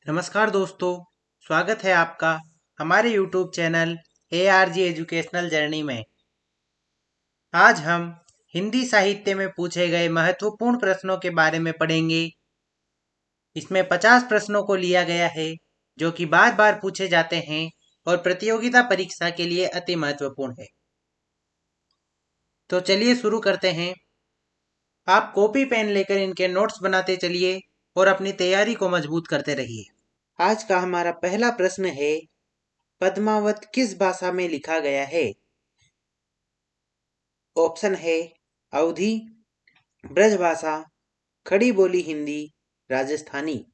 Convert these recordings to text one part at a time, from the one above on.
नमस्कार दोस्तों, स्वागत है आपका हमारे YouTube channel ARG educational journey में। आज हम हिंदी साहित्य में पूछे गए महत्वपूर्ण प्रश्नों के बारे में पढ़ेंगे। इसमें 50 प्रश्नों को लिया गया है जो कि बार बार पूछे जाते हैं और प्रतियोगिता परीक्षा के लिए अति महत्वपूर्ण है। तो चलिए शुरू करते हैं। आप कॉपी पेन लेकर इनके नोट्स बनाते चलिए और अपनी तैयारी को मजबूत करते रहिए। आज का हमारा पहला प्रश्न है, पद्मावत किस भाषा में लिखा गया है? ऑप्शन है अवधी, ब्रजभाषा, खड़ी बोली हिंदी, राजस्थानी।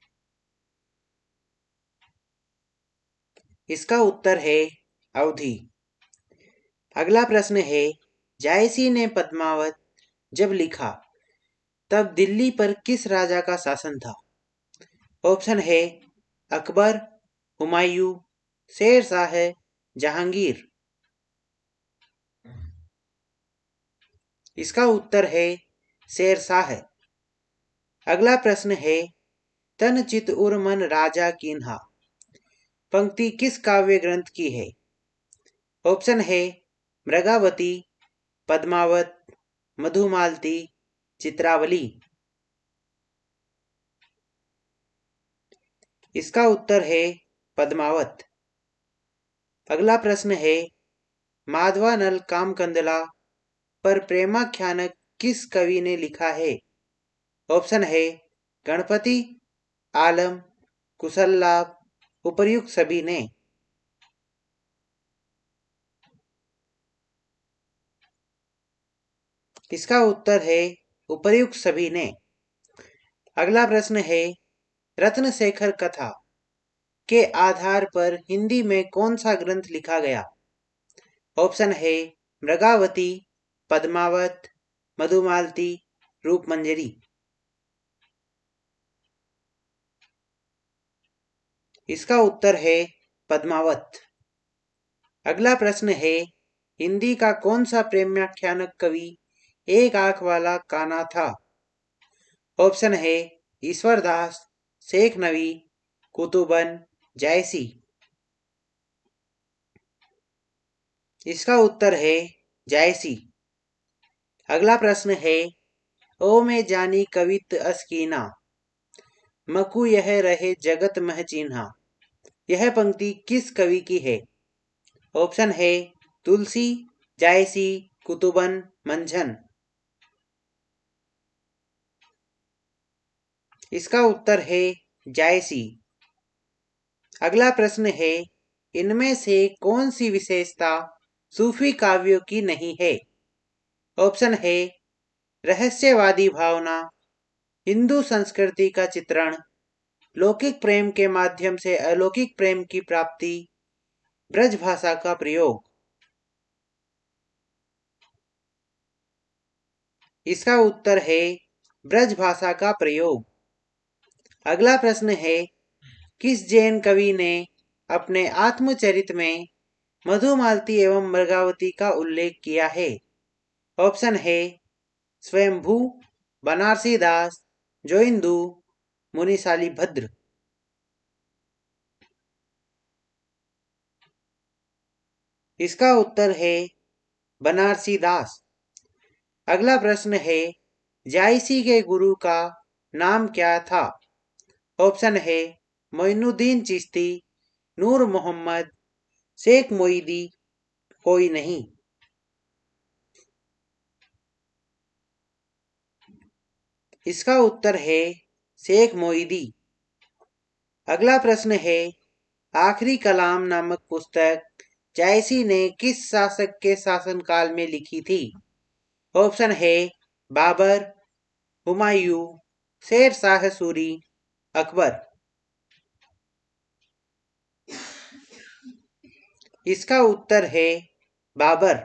इसका उत्तर है अवधी। अगला प्रश्न है, जायसी ने पद्मावत जब लिखा तब दिल्ली पर किस राजा का शासन था? ऑप्शन है अकबर, हुमायूं, शेर शाह, जहांगीर। इसका उत्तर है शेर शाह। अगला प्रश्न है, तन चित उर मन राजा कीन्हा पंक्ति किस काव्य ग्रंथ की है? ऑप्शन है मृगावती, पद्मावत, मधुमालती, चित्रावली। इसका उत्तर है पद्मावत। अगला प्रश्न है, माधवानल कामकंदला पर प्रेमाख्यान किस कवि ने लिखा है? ऑप्शन है गणपति, आलम, कुशललाभ, उपर्युक्त सभी ने। इसका उत्तर है उपर्युक्त सभी ने। अगला प्रश्न है, रत्नशेखर कथा के आधार पर हिंदी में कौन सा ग्रंथ लिखा गया? ऑप्शन है मृगावती, पद्मावत, मधुमालती, रूपमंजरी। इसका उत्तर है पद्मावत। अगला प्रश्न है, हिंदी का कौन सा प्रेमाख्यानक कवि एक आंख वाला कान्हा था? ऑप्शन है ईश्वरदास, शेख नवी, कुतुबन, जायसी। इसका उत्तर है जायसी। अगला प्रश्न है, ओ में जानी कवित अस्कीना मकु यह रहे जगत मह चिन्हा यह पंक्ति किस कवि की है? ऑप्शन है तुलसी, जायसी, कुतुबन, मंझन। इसका उत्तर है जायसी। अगला प्रश्न है, इनमें से कौन सी विशेषता सूफी काव्यों की नहीं है? ऑप्शन है रहस्यवादी भावना, हिंदू संस्कृति का चित्रण, लौकिक प्रेम के माध्यम से अलौकिक प्रेम की प्राप्ति, ब्रज भाषा का प्रयोग। इसका उत्तर है ब्रज भाषा का प्रयोग। अगला प्रश्न है, किस जैन कवि ने अपने आत्मचरित में मधुमालती एवं मृगावती का उल्लेख किया है? ऑप्शन है स्वयंभू, बनारसी दास, जोइंदू, मुनिशाली भद्र। इसका उत्तर है बनारसी दास। अगला प्रश्न है, जायसी के गुरु का नाम क्या था? ऑप्शन है मोइनुद्दीन चिश्ती, नूर मोहम्मद, शेख मोईदी, कोई नहीं। इसका उत्तर है शेख मोईदी। अगला प्रश्न है, आखिरी कलाम नामक पुस्तक जायसी ने किस शासक के शासनकाल में लिखी थी? ऑप्शन है बाबर, हुमायूं, शेर शाह सूरी, अकबर। इसका उत्तर है बाबर।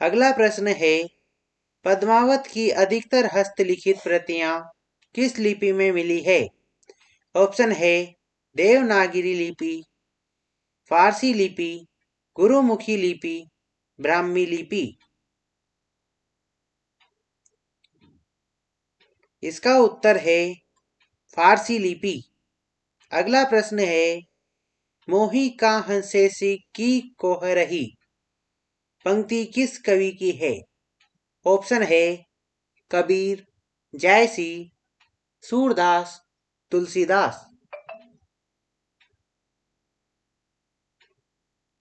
अगला प्रश्न है, पद्मावत की अधिकतर हस्तलिखित प्रतियां किस लिपि में मिली है? ऑप्शन है देवनागरी लिपि, फारसी लिपि, गुरुमुखी लिपि, ब्राह्मी लिपि। इसका उत्तर है फारसी लिपि। अगला प्रश्न है, मोही का हंसेसी की कोह रही, पंक्ति किस कवि की है? ऑप्शन है कबीर, जायसी, सूरदास, तुलसीदास।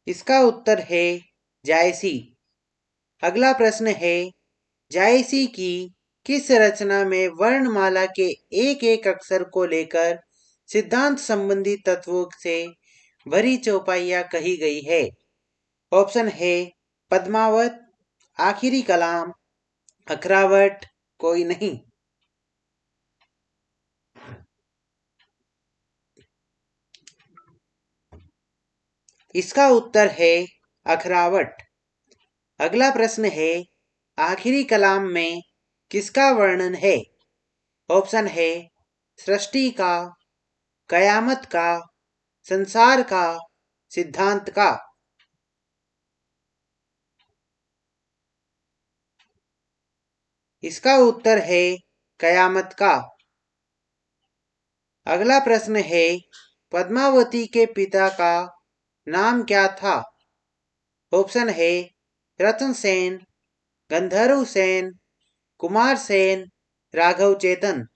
इसका उत्तर है जायसी। अगला प्रश्न है, जायसी की किस रचना में वर्णमाला के एक एक अक्षर को लेकर सिद्धांत संबंधी तत्वों से भरी चौपाइयां कही गई है? ऑप्शन है पद्मावत, आखिरी कलाम, अखरावट, कोई नहीं। इसका उत्तर है अखरावट। अगला प्रश्न है, आखिरी कलाम में किसका वर्णन है? ऑप्शन है सृष्टि का, कयामत का, संसार का, सिद्धांत का। इसका उत्तर है कयामत का। अगला प्रश्न है, पद्मावती के पिता का नाम क्या था? ऑप्शन है रतन सेन, गंधर्व सेन, कुमार सेन, राघव चेतन।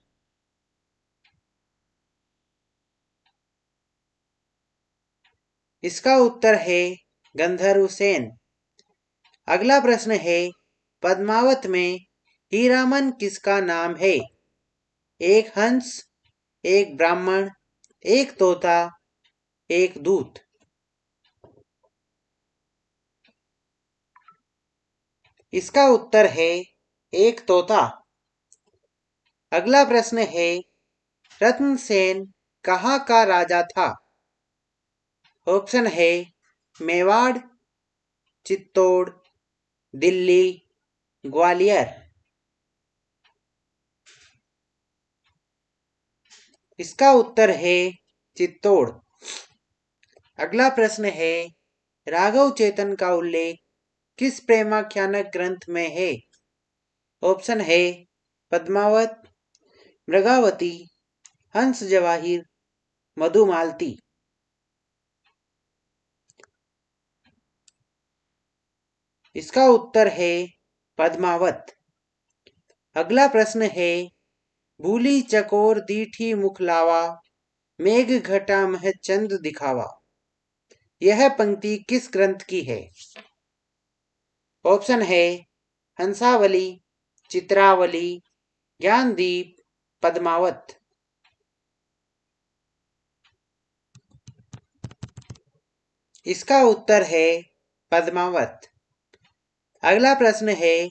इसका उत्तर है गंधर्व सेन। अगला प्रश्न है, पद्मावत में हीरामन किसका नाम है? एक हंस, एक ब्राह्मण, एक तोता, एक दूत। इसका उत्तर है एक तोता। अगला प्रश्न है, रत्नसेन कहाँ का राजा था? ऑप्शन है मेवाड़, चित्तौड़, दिल्ली, ग्वालियर। इसका उत्तर है चित्तौड़। अगला प्रश्न है, राघव चेतन का उल्लेख किस प्रेमाख्यानक ग्रंथ में है? ऑप्शन है पद्मावत, मृगावती, हंस जवाहिर, मधुमालती। इसका उत्तर है पद्मावत। अगला प्रश्न है, भूली चकोर दीठी मुख लावा, मेघ घटा मह चंद दिखावा, यह पंक्ति किस ग्रंथ की है? ऑप्शन है हंसावली, चित्रावली, ज्ञानदीप, पद्मावत। इसका उत्तर है पद्मावत। अगला प्रश्न है,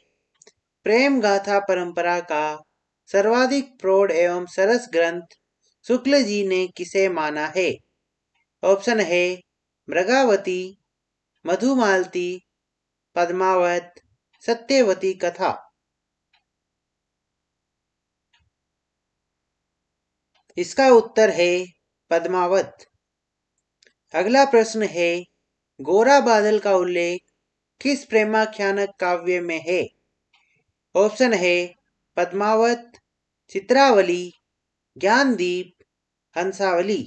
प्रेम गाथा परंपरा का सर्वाधिक प्रौढ़ एवं सरस ग्रंथ शुक्ल जी ने किसे माना है? ऑप्शन है मृगावती, मधुमालती, पद्मावत, सत्यवती कथा। इसका उत्तर है पद्मावत। अगला प्रश्न है, गोरा बादल का उल्लेख किस प्रेमाख्यानक काव्य में है? ऑप्शन है पद्मावत, चित्रावली, ज्ञानदीप, हंसावली।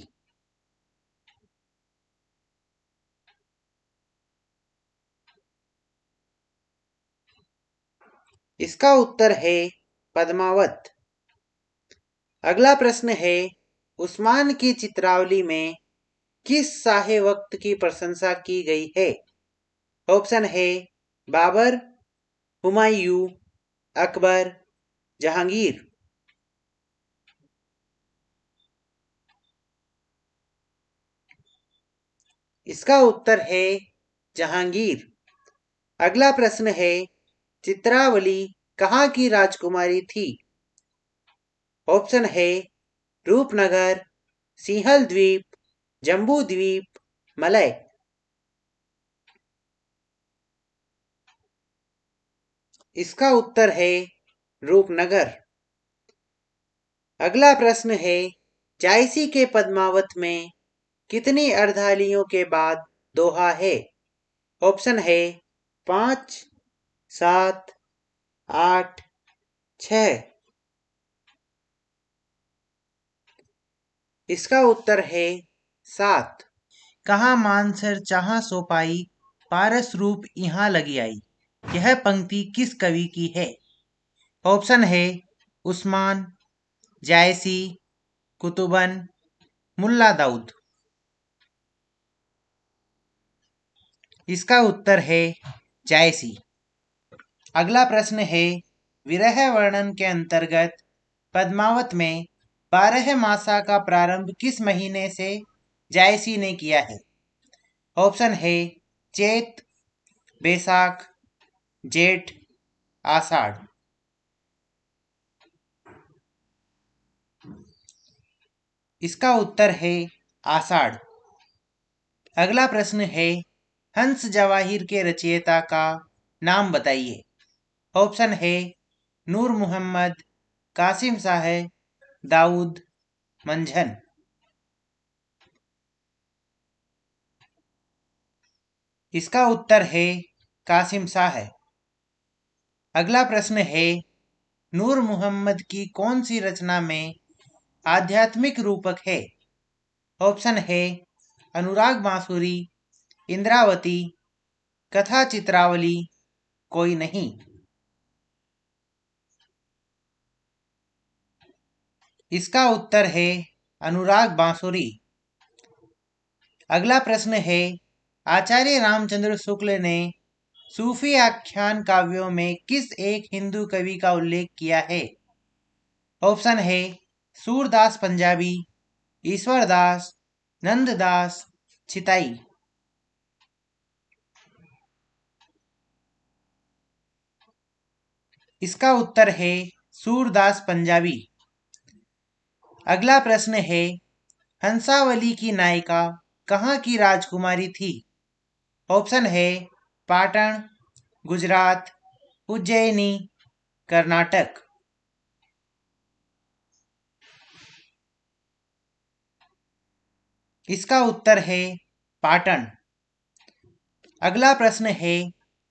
इसका उत्तर है पद्मावत। अगला प्रश्न है, उस्मान की चित्रावली में किस शाहे वक्त की प्रशंसा की गई है? ऑप्शन है बाबर, हुमायूं, अकबर, जहांगीर। इसका उत्तर है जहांगीर। अगला प्रश्न है, चित्रावली कहाँ की राजकुमारी थी? ऑप्शन है रूपनगर, सिंहल द्वीप, जम्बू द्वीप, मलय। इसका उत्तर है रूपनगर। अगला प्रश्न है, जायसी के पद्मावत में कितनी अर्धालियों के बाद दोहा है? ऑप्शन है 5, 7, 8, 6। इसका उत्तर है 7। कहाँ मानसर चाहा सो पाई, पारस रूप यहाँ लगी आई। यह पंक्ति किस कवि की है? ऑप्शन है उस्मान, जायसी, कुतुबन, मुल्ला दाऊद। इसका उत्तर है जायसी। अगला प्रश्न है विरह वर्णन के अंतर्गत पद्मावत में 12 मासा का प्रारंभ किस महीने से जायसी ने किया है? ऑप्शन है चैत, बैसाख, जेठ, आषाढ़। इसका उत्तर है आषाढ़। अगला प्रश्न है हंस जवाहिर के रचयिता का नाम बताइए। ऑप्शन है नूर मोहम्मद, कासिम साहब, दाऊद, मंझन। इसका उत्तर है कासिम साहब। अगला प्रश्न है नूर मोहम्मद की कौन सी रचना में आध्यात्मिक रूपक है? ऑप्शन है अनुराग बांसुरी, इंद्रावती, कथा चित्रावली, कोई नहीं। इसका उत्तर है अनुराग बांसुरी। अगला प्रश्न है आचार्य रामचंद्र शुक्ल ने सूफी आख्यान काव्यों में किस एक हिंदू कवि का उल्लेख किया है? ऑप्शन है सूरदास पंजाबी, ईश्वरदास, नंददास, चिताई। इसका उत्तर है सूरदास पंजाबी। अगला प्रश्न है हंसावली की नायिका कहाँ की राजकुमारी थी? ऑप्शन है पाटन, गुजरात, उज्जैनी, कर्नाटक। इसका उत्तर है पाटन। अगला प्रश्न है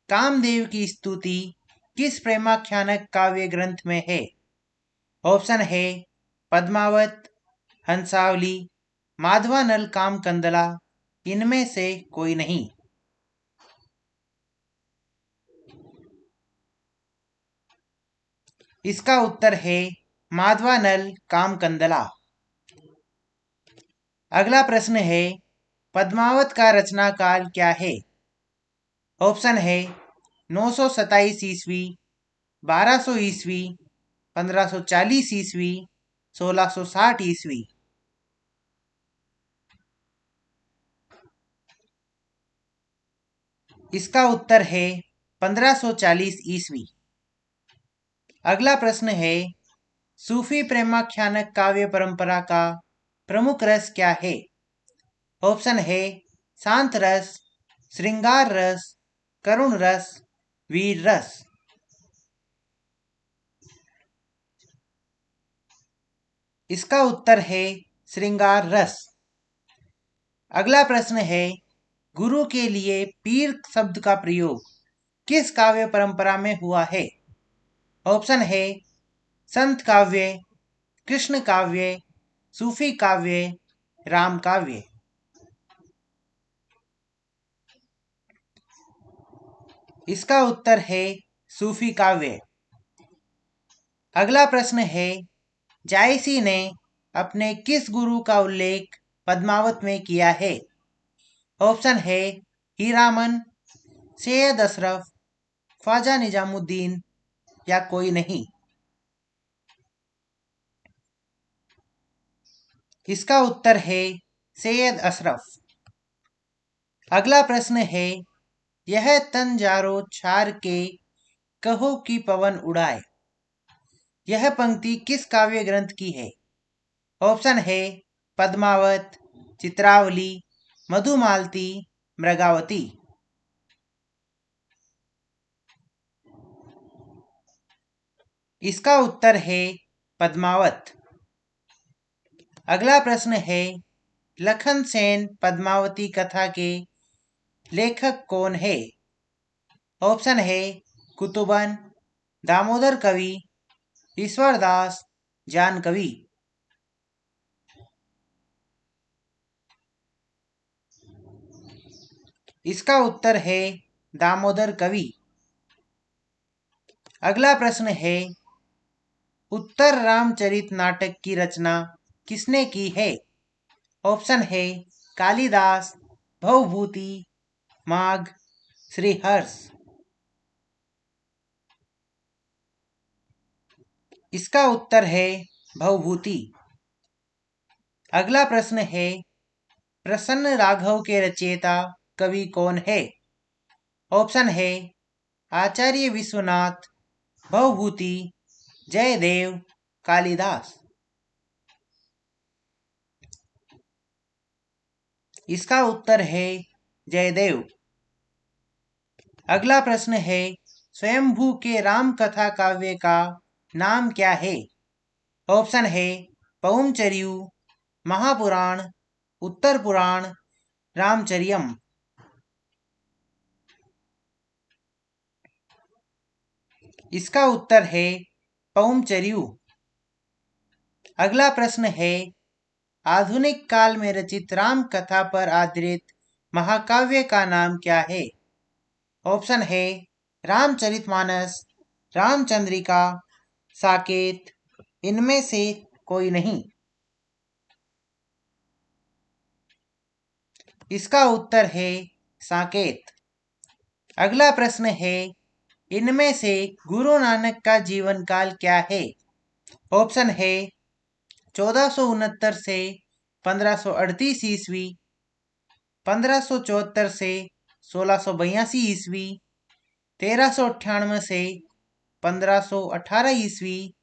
कामदेव की स्तुति किस प्रेमाख्यानक काव्य ग्रंथ में है? ऑप्शन है पद्मावत, हंसावली, माधवानल कामकंदला, इनमें से कोई नहीं। इसका उत्तर है माधवानल कामकंदला। अगला प्रश्न है पद्मावत का रचना काल क्या है? ऑप्शन है 927 ईस्वी, 1200 ईस्वी, 1540 ईस्वी, 1660 ईस्वी। इसका उत्तर है 1540 ईस्वी। अगला प्रश्न है सूफी प्रेमाख्यानक काव्य परंपरा का प्रमुख रस क्या है? ऑप्शन है शांत रस, श्रृंगार रस, करुण रस, वीर रस। इसका उत्तर है श्रृंगार रस। अगला प्रश्न है गुरु के लिए पीर शब्द का प्रयोग किस काव्य परंपरा में हुआ है? ऑप्शन है संत काव्य, कृष्ण काव्य, सूफी काव्य, राम काव्य। इसका उत्तर है सूफी काव्य। अगला प्रश्न है जायसी ने अपने किस गुरु का उल्लेख पद्मावत में किया है? ऑप्शन है हीरामन, सैयद अशरफ, ख्वाजा निजामुद्दीन या कोई नहीं। इसका उत्तर है सैयद अशरफ। अगला प्रश्न है यह तन जारो छार के कहो की पवन उड़ाए। यह पंक्ति किस काव्य ग्रंथ की है? ऑप्शन है पद्मावत, चित्रावली, मधुमालती, मृगावती। इसका उत्तर है पद्मावत। अगला प्रश्न है लखन सेन पद्मावती कथा के लेखक कौन है? ऑप्शन है कुतुबन, दामोदर कवि, ईश्वरदास, जान कवि। इसका उत्तर है दामोदर कवि। अगला प्रश्न है, उत्तर रामचरित नाटक की रचना किसने की है? ऑप्शन है कालिदास, भवभूति, माघ, श्रीहर्ष। इसका उत्तर है भवभूति। अगला प्रश्न है, प्रसन्न राघव के रचयिता कवि कौन है? ऑप्शन है आचार्य विश्वनाथ, भवभूति, जयदेव, कालिदास। इसका उत्तर है जयदेव। अगला प्रश्न है, स्वयंभू के राम कथा काव्य का नाम क्या है? ऑप्शन है पौमचर्यू, महापुराण, उत्तर पुराण, रामचरियम। इसका उत्तर है पौमचर्यू। अगला प्रश्न है, आधुनिक काल में रचित राम कथा पर आधारित महाकाव्य का नाम क्या है? ऑप्शन है रामचरितमानस, रामचंद्रिका, साकेत, इनमें से कोई नहीं। इसका उत्तर है साकेत। अगला प्रश्न है, इनमें से गुरु नानक का जीवन काल क्या है? ऑप्शन है 1469 से 1538 ईस्वी, 1574 से 1682 ईस्वी, 1398 से 1518 ईस्वी,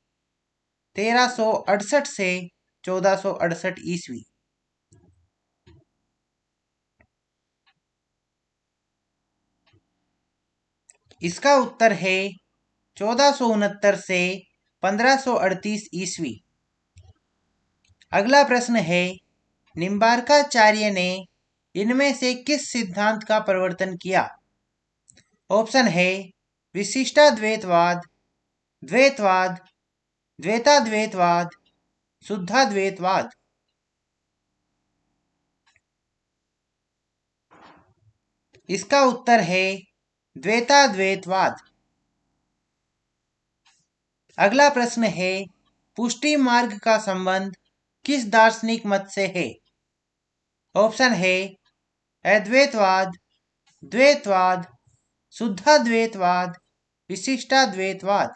1368 से 1468 ईस्वी। इसका उत्तर है 1469 से 1538 ईस्वी। अगला प्रश्न है, निम्बार्काचार्य ने इनमें से किस सिद्धांत का प्रवर्तन किया? ऑप्शन है विशिष्टाद्वैतवाद, द्वैतवाद, द्वैताद्वैतवाद, शुद्धाद्वैतवाद। इसका उत्तर है द्वैताद्वैतवाद। अगला प्रश्न है, पुष्टि मार्ग का संबंध किस दार्शनिक मत से है? ऑप्शन है अद्वैतवाद, द्वैतवाद, शुद्धाद्वैतवाद, विशिष्टाद्वैतवाद।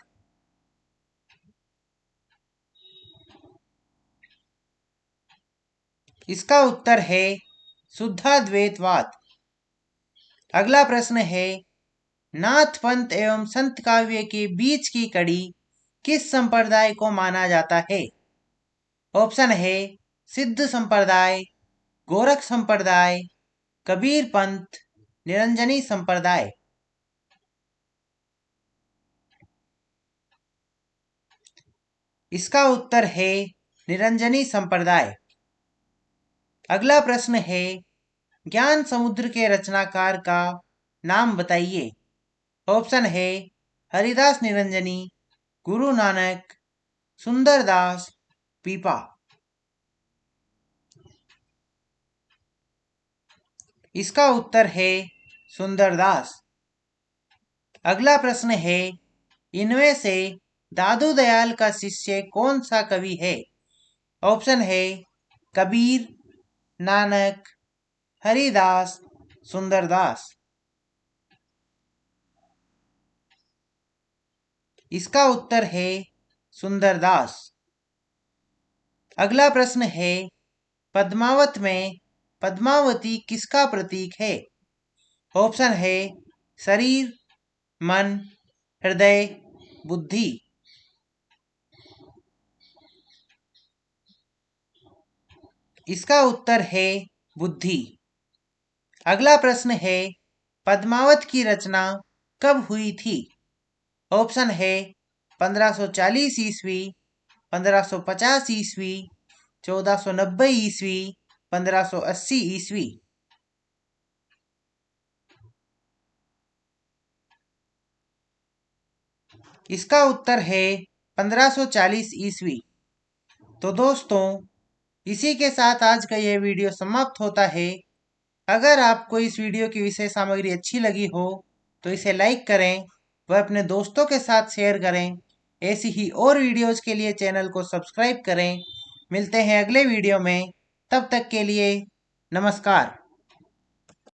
इसका उत्तर है शुद्धाद्वैतवाद। अगला प्रश्न है, नाथ पंथ एवं संत काव्य के बीच की कड़ी किस संप्रदाय को माना जाता है? ऑप्शन है सिद्ध संप्रदाय, गोरख संप्रदाय, कबीर पंथ, निरंजनी संप्रदाय। इसका उत्तर है निरंजनी संप्रदाय। अगला प्रश्न है, ज्ञान समुद्र के रचनाकार का नाम बताइए। ऑप्शन है हरिदास निरंजनी, गुरु नानक, सुंदरदास, पीपा। इसका उत्तर है सुंदरदास। अगला प्रश्न है, इनमें से दादू दयाल का शिष्य कौन सा कवि है? ऑप्शन है कबीर, नानक, हरिदास, सुंदरदास। इसका उत्तर है सुंदरदास। अगला प्रश्न है, पद्मावत में पद्मावती किसका प्रतीक है? ऑप्शन है शरीर, मन, हृदय, बुद्धि। इसका उत्तर है बुद्धि। अगला प्रश्न है, पद्मावत की रचना कब हुई थी? ऑप्शन है 1540 ईस्वी, 1550 ईस्वी, 1490 ईस्वी, 1580 ईस्वी। इसका उत्तर है 1540 ईस्वी। तो दोस्तों, इसी के साथ आज का यह वीडियो समाप्त होता है। अगर आपको इस वीडियो की विषय सामग्री अच्छी लगी हो तो इसे लाइक करें व अपने दोस्तों के साथ शेयर करें। ऐसी ही और वीडियोज़ के लिए चैनल को सब्सक्राइब करें। मिलते हैं अगले वीडियो में, तब तक के लिए नमस्कार।